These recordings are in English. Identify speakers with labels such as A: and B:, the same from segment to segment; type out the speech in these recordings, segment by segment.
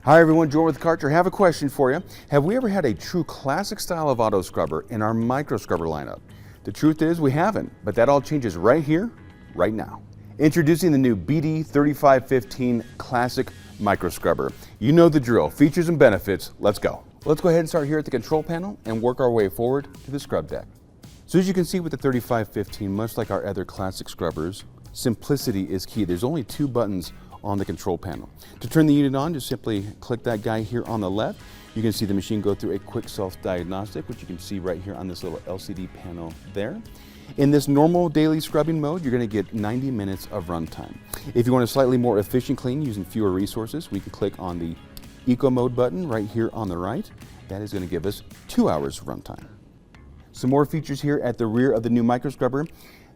A: Hi everyone, Jordan with Kärcher. Have a question for you. Have we ever had a true classic style of auto scrubber in our micro scrubber lineup? The truth is we haven't, but that all changes right here, right now. Introducing the new BD3515 Classic Micro Scrubber. You know the drill, features and benefits, let's go. Let's go ahead and start here at the control panel and work our way forward to the scrub deck. So as you can see with the 3515, much like our other classic scrubbers, simplicity is key. There's only two buttons on the control panel. To turn the unit on, just simply click that guy here on the left. You can see the machine go through a quick self-diagnostic, which you can see right here on this little LCD panel there. In this normal daily scrubbing mode, you're going to get 90 minutes of runtime. If you want a slightly more efficient clean using fewer resources, we can click on the Eco Mode button right here on the right. That is going to give us 2 hours of runtime. Some more features here at the rear of the new micro scrubber.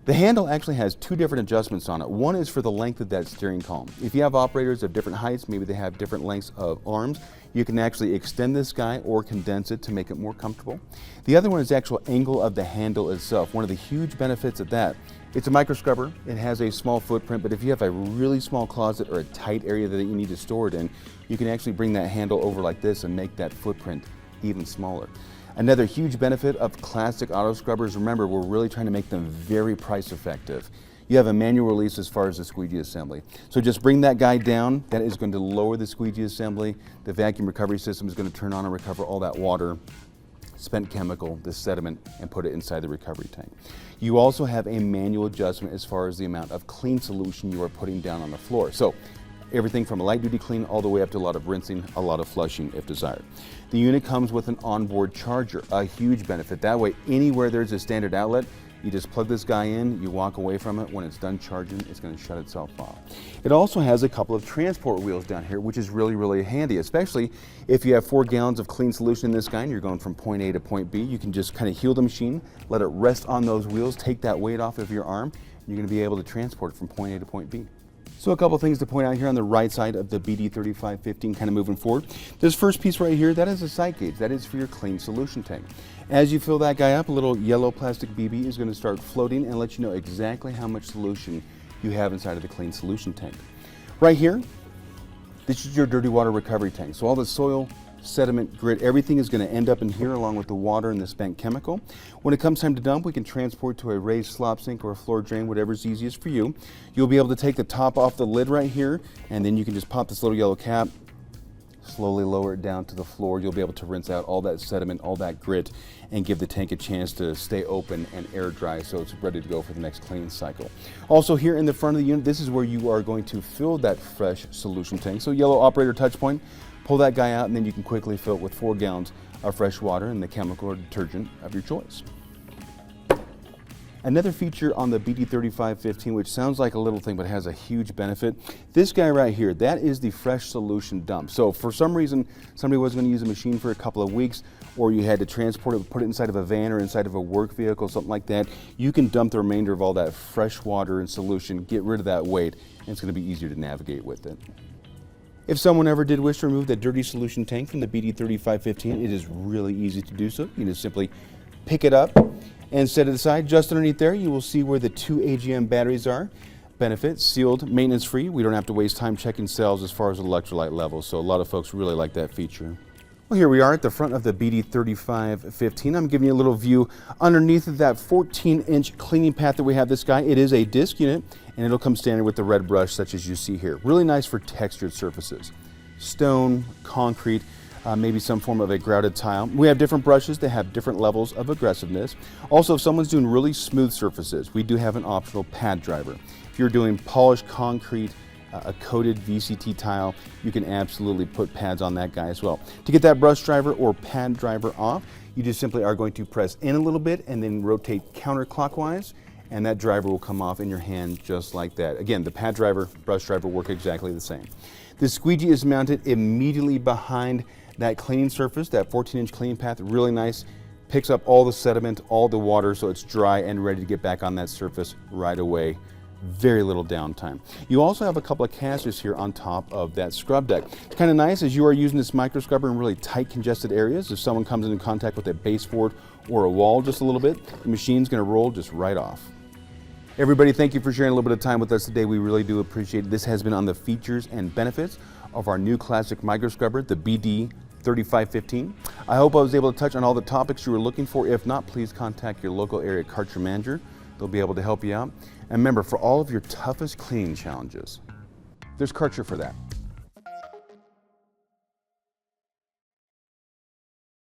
A: The handle actually has two different adjustments on it. One is for the length of that steering column. If you have operators of different heights, maybe they have different lengths of arms, you can actually extend this guy or condense it to make it more comfortable. The other one is the actual angle of the handle itself. One of the huge benefits of that, it's a micro scrubber, it has a small footprint, but if you have a really small closet or a tight area that you need to store it in, you can actually bring that handle over like this and make that footprint even smaller. Another huge benefit of classic auto scrubbers, remember, we're really trying to make them very price effective. You have a manual release as far as the squeegee assembly. So just bring that guy down, that is going to lower the squeegee assembly. The vacuum recovery system is going to turn on and recover all that water, spent chemical, the sediment, and put it inside the recovery tank. You also have a manual adjustment as far as the amount of clean solution you are putting down on the floor. So everything from a light duty clean all the way up to a lot of rinsing, a lot of flushing if desired. The unit comes with an onboard charger, a huge benefit. That way, anywhere there's a standard outlet, you just plug this guy in, you walk away from it. When it's done charging, it's going to shut itself off. It also has a couple of transport wheels down here, which is really, really handy, especially if you have 4 gallons of clean solution in this guy and you're going from point A to point B. You can just kind of heel the machine, let it rest on those wheels, take that weight off of your arm. You're going to be able to transport it from point A to point B. So a couple things to point out here on the right side of the BD3515, kind of moving forward. This first piece right here, that is a sight gauge. That is for your clean solution tank. As you fill that guy up, a little yellow plastic BB is going to start floating and let you know exactly how much solution you have inside of the clean solution tank. Right here, this is your dirty water recovery tank. So all the soil, sediment, grit, everything is going to end up in here along with the water and the spent chemical. When it comes time to dump, we can transport to a raised slop sink or a floor drain, whatever's easiest for you. You'll be able to take the top off the lid right here, and then you can just pop this little yellow cap, slowly lower it down to the floor. You'll be able to rinse out all that sediment, all that grit, and give the tank a chance to stay open and air dry so it's ready to go for the next cleaning cycle. Also here in the front of the unit, this is where you are going to fill that fresh solution tank. So yellow operator touch point, pull that guy out, and then you can quickly fill it with 4 gallons of fresh water and the chemical or detergent of your choice. Another feature on the BD3515, which sounds like a little thing but has a huge benefit, this guy right here, that is the fresh solution dump. So for some reason, somebody wasn't going to use a machine for a couple of weeks, or you had to transport it, put it inside of a van or inside of a work vehicle, something like that, you can dump the remainder of all that fresh water and solution, get rid of that weight, and it's going to be easier to navigate with it. If someone ever did wish to remove the dirty solution tank from the BD3515, it is really easy to do so. You can just simply pick it up and set it aside. Just underneath there, you will see where the 2 AGM batteries are. Benefit, sealed, maintenance free. We don't have to waste time checking cells as far as electrolyte levels, so a lot of folks really like that feature. Well, here we are at the front of the BD3515. I'm giving you a little view underneath of that 14-inch cleaning path that we have this guy. It is a disc unit, and it'll come standard with the red brush such as you see here. Really nice for textured surfaces. Stone, concrete, maybe some form of a grouted tile. We have different brushes that have different levels of aggressiveness. Also, if someone's doing really smooth surfaces, we do have an optional pad driver. If you're doing polished concrete, a coated VCT tile, you can absolutely put pads on that guy as well. To get that brush driver or pad driver off, you just simply are going to press in a little bit and then rotate counterclockwise, and that driver will come off in your hand just like that. Again, the pad driver, brush driver work exactly the same. The squeegee is mounted immediately behind that cleaning surface, that 14-inch cleaning path, really nice. Picks up all the sediment, all the water, so it's dry and ready to get back on that surface right away. Very little downtime. You also have a couple of casters here on top of that scrub deck. It's kind of nice as you are using this micro scrubber in really tight congested areas. If someone comes into contact with a baseboard or a wall just a little bit, the machine's going to roll just right off. Everybody, thank you for sharing a little bit of time with us today. We really do appreciate it. This has been on the features and benefits of our new classic micro scrubber, the BD 3515. I hope I was able to touch on all the topics you were looking for. If not, please contact your local area Kärcher manager. They'll be able to help you out. And remember, for all of your toughest cleaning challenges, there's Kärcher for that.